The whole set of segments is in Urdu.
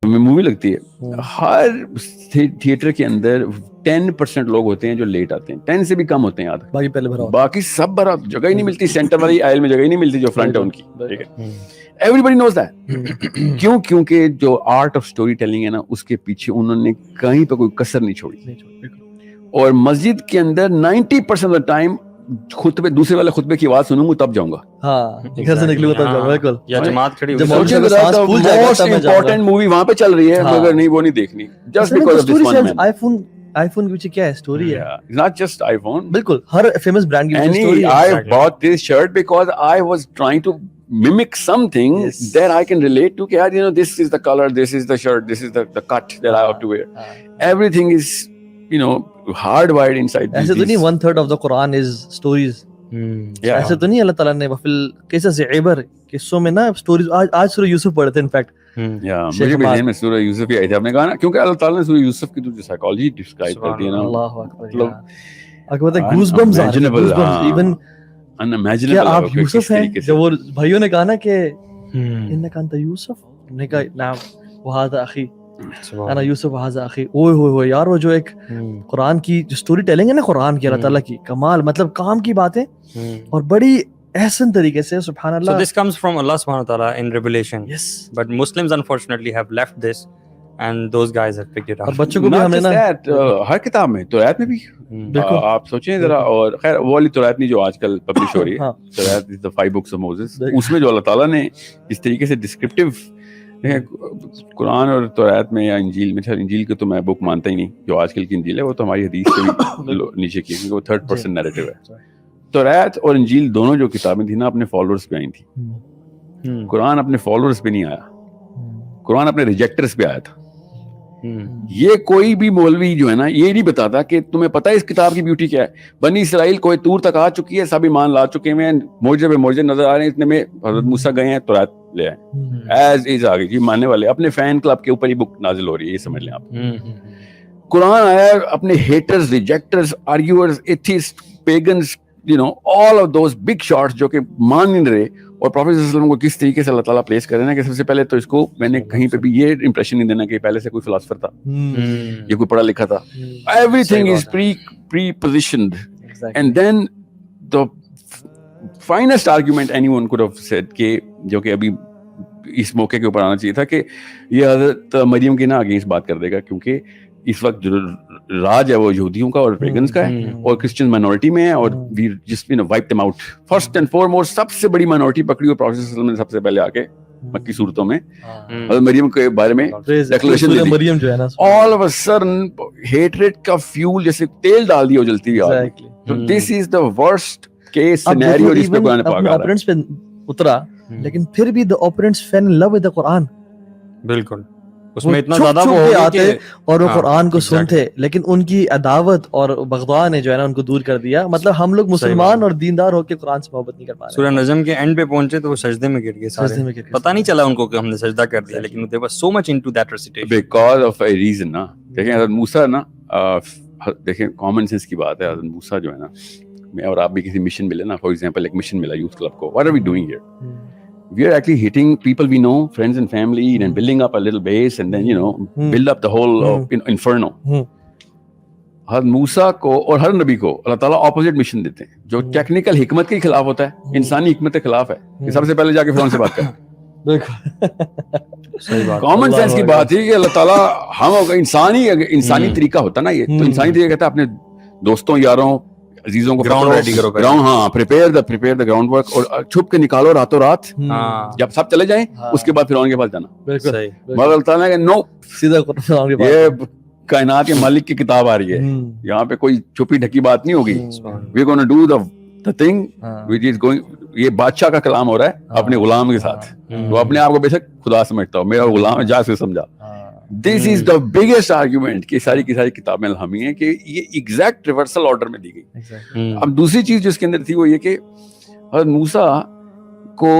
مووی لگتی ہے, ہر تھیٹر کے اندر 10% لوگ ہوتے ہیں جو لیٹ آتے ہیں, 10 سے بھی کم ہوتے ہیں آدھے, باقی پہلے بھرا, باقی سب بھرا, جگہ ہی نہیں ملتی, سینٹر والی آئل میں جگہ ہی نہیں ملتی جو فرنٹ ہے ان کی, ٹھیک ہے, ایوری بڈی نوز دیٹ. کیوں؟ کیونکہ جو آرٹ آف اسٹوری ٹیلنگ ہے نا, اس کے پیچھے انہوں نے کہیں پہ کوئی کسر نہیں چھوڑی. اور مسجد کے اندر 90% آف دا ٹائم خطبے, دوسرے والے خطبے کی آواز سنوں گا تب جاؤں گا, ہاں گھر سے نکلوں گا تب جاؤں گا, بالکل. یا جماعت کھڑی ہوئی, سوچیں ذرا, موسٹ امپورٹنٹ مووی وہاں پہ چل رہی ہے مگر نہیں, وہ نہیں دیکھنی, just because of this one man. IPhone کے پیچھے کیا ہے اسٹوری ہے, not just iPhone, بالکل ہر فیمس برانڈ کی اسٹوری ہے. I bought this shirt because I was trying to mimic something that I can relate to. کہ you know, this is the color, this is the shirt, this is the cut that I have to wear. Everything is, you know, hardwired inside. ایسے تو نہیں 1/3 of the Quran is stories. ایسے تو نہیں اللہ تعالیٰ نے وفل قصص عبر قصوں میں نا اسٹوریز. آج سورہ یوسف پڑھے تھے انفیکٹ, مجھے بھی ذہن میں سورہ یوسف ہی آئی تھی. آپ نے کہا نا, کیونکہ اللہ تعالیٰ نے سورہ یوسف کی جو سائیکالوجی ڈسکرائب کر دی ہے نا, اللہ اکبر, اکبر گوز بمز آ رہے ہیں, ایون کیا آپ یوسف ہیں, جب وہ بھائیوں نے کہا نا کہ انک انت یوسف, نے کہا نعم وھذا اخی انا یوسف وھذا اخی. اوئے ہوئے ہوئے یار, وہ جو ایک قرآن کی جو اسٹوری ٹیلنگ ہے نا قرآن کی, اللہ تعالیٰ کی کمال, مطلب کام کی باتیں اور بڑی احسن طریقے سے, سبحان اللہ. So this comes from Allah subhanahu wa ta'ala in revelation. Yes. But Muslims unfortunately have left this and those guys have picked it up. اور بچوں کو بھی ہم نے نا ہر کتاب میں, تورات میں بھی آپ سوچیں ذرا, اور خیر وہ والی تورات نہیں جو آج کل پبلش ہو رہی ہے, تورات از the 5 books of Moses, اس میں جو اللہ تعالیٰ نے اس طریقے سے ڈسکرپٹیو, قرآن اور تورات میں یا انجیل میں, انجیل کو تو میں بک مانتا ہی نہیں, جو آج کل کی انجیل ہے وہ تو ہماری حدیث سے بھی نیچے کی, کیونکہ وہ 3rd person نیریٹو ہے. تورات اور انجیل دونوں جو کتابیں تھیں نا اپنے فالوورز پہ آئی تھیں. قرآن اپنے فالوورز پہ نہیں آیا, قرآن اپنے ریجیکٹرز پہ آیا تھا. یہ کوئی بھی مولوی جو ہے نا یہ نہیں بتاتا کہ تمہیں پتہ ہے اس کتاب کی بیوٹی کیا ہے. بنی اسرائیل کوئی طور تک آ چکی ہے, سب ایمان لا چکے ہیں, معجزے پہ معجزے نظر آ رہے ہیں, اتنے میں حضرت موسیٰ گئے ہیں, تورات لے آئے, ایز از آ گئی جی, ماننے والے اپنے فین کلب کے اوپر ہی بک نازل ہو رہی ہے, یہ سمجھ لیں آپ. قرآن آیا اپنے haters, rejecters, arguers, atheist, pagans, you know, all of those big shots جو کہ مان نہیں رہے, اور پروفیٹ صلی اللہ علیہ وسلم کو کس طریقے سے اللہ تعالیٰ پلیس کر رہے ہیں کہ سب سے پہلے تو اس کو میں نے کہیں پہ بھی یہ امپریشن نہیں دینا کہ پہلے سے کوئی فلاسفر تھا, یہ کوئی پڑھا لکھا تھا. Everything is pre-positioned, and then the finest argument anyone could have said کہ جو کہ ابھی اس موقع کے اوپر آنا چاہیے تھا کہ یہ حضرت مریم کے نا اگینسٹ بات کر دے گا, کیونکہ اس وقت جو راج ہے وہ یہودیوں کا اور پیگنز کا ہے, اور کرسچن مائنورٹی میں ہے, اور we just wipe them out. First and foremost سب سے بڑی مائنورٹی پکڑی, اور پروفیٹ صلی اللہ علیہ وسلم نے سب سے پہلے آ کے مکی صورتوں میں حضرت مریم کے بارے میں declaration they the. All of a sudden hatred کا فیول جیسے تیل ڈال دیا جلتی ہوئی. تو دس از دا ورسٹ کیس سینیریو جس پہ قرآن پاک آ رہا ہے. اترا, لیکن پھر بھی the opponents fell in love with the Quran. بالکل, اس میں اتنا زیادہ وہ آتے اور وہ قرآن کو سنتے, لیکن ان کی عداوت اور بغضاء نے جو ہے نا ان کو دور کر دیا. مطلب ہم لوگ مسلمان اور دیندار ہو کے قرآن سے محبت نہیں کر پا رہے. سورہ نجم کے اینڈ پہ پہنچے تو وہ سجدے میں گر گئے سارے, پتہ نہیں چلا ان کو کہ ہم نے سجدہ کر دیا, لیکن they were so much into that recitation because of a reason. نا دیکھیں حضرت موسیٰ نا, دیکھیں کامن سینس کی بات ہے, حضرت موسیٰ جو ہے نا, میں اور آپ بھی کسی مشن ملے نا, فار ایگزامپل ایک مشن ملا یوتھ کلب کو, what are we doing here? We are actually hitting people we know, friends and family, and building up a little base, and then, you know, build up the whole inferno. ہر موسیٰ کو اور ہر نبی کو اللہ تعالیٰ اپوزٹ مشن دیتے ہیں, جو ٹیکنیکل حکمت کے خلاف ہوتا ہے, انسانی حکمت کے خلاف ہے, کہ سب سے پہلے جا کے فرعون سے بات کریں. کامن سینس کی بات ہے کہ اللہ تعالیٰ ہم انسانی طریقہ ہوتا نا, یہ تو انسانی طریقہ کہتا ہے اپنے دوستوں, یاروں, عزیزوں کو گراؤنڈ ریڈی کرو, گراؤنڈ, ہاں, پریپیئر دا گراؤنڈ ورک, اور چھپ کے نکالو راتوں رات, جب سب چلے جائیں اس کے بعد فرعون کے پاس جانا. مگر اللہ تعالیٰ کہ نو, سیدھا یہ کائنات کے مالک کی کتاب آ رہی ہے, یہاں پہ کوئی چھپی ڈھکی بات نہیں ہوگی. We gonna do the thing which is going, یہ بادشاہ کا کلام ہو رہا ہے اپنے غلام کے ساتھ, وہ اپنے آپ کو بے شک خدا سمجھتا ہو, میرا غلام ہے, جا سے سمجھا. This is the biggest argument کہ ساری کی ساری کتابیں الہامی ہیں, کہ یہ ایگزیکٹ ریورسل آرڈر میں دی گئی. اب دوسری چیز جو اس کے اندر تھی وہ یہ کہ حضرت موسیٰ کو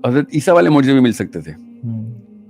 حضرت عیسیٰ والے معجزے بھی مل سکتے تھے,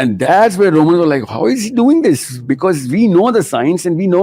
And that's where Romans were like, how is he doing this? Because we know the science and we know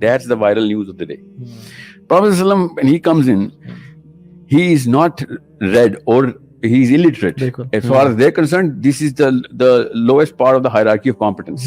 that's the viral news of the day. Prophet ﷺ, when he comes in, he is not read or he is illiterate. As far as they're concerned, this is the lowest part of the hierarchy of competence.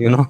you know,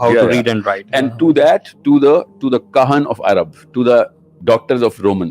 how to read and write. And to that, to the kahan of Arab, to the doctors of Roman,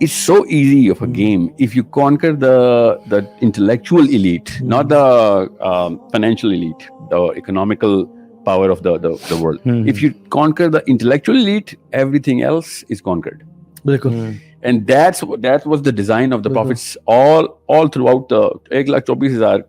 It's so easy of a game if you conquer the intellectual elite, not the financial elite, the economical power of the world. If you conquer the intellectual elite, everything else is conquered. And that was the design of the prophets all throughout the 1,24,000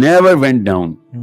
never went down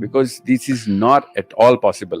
because this is not at all possible.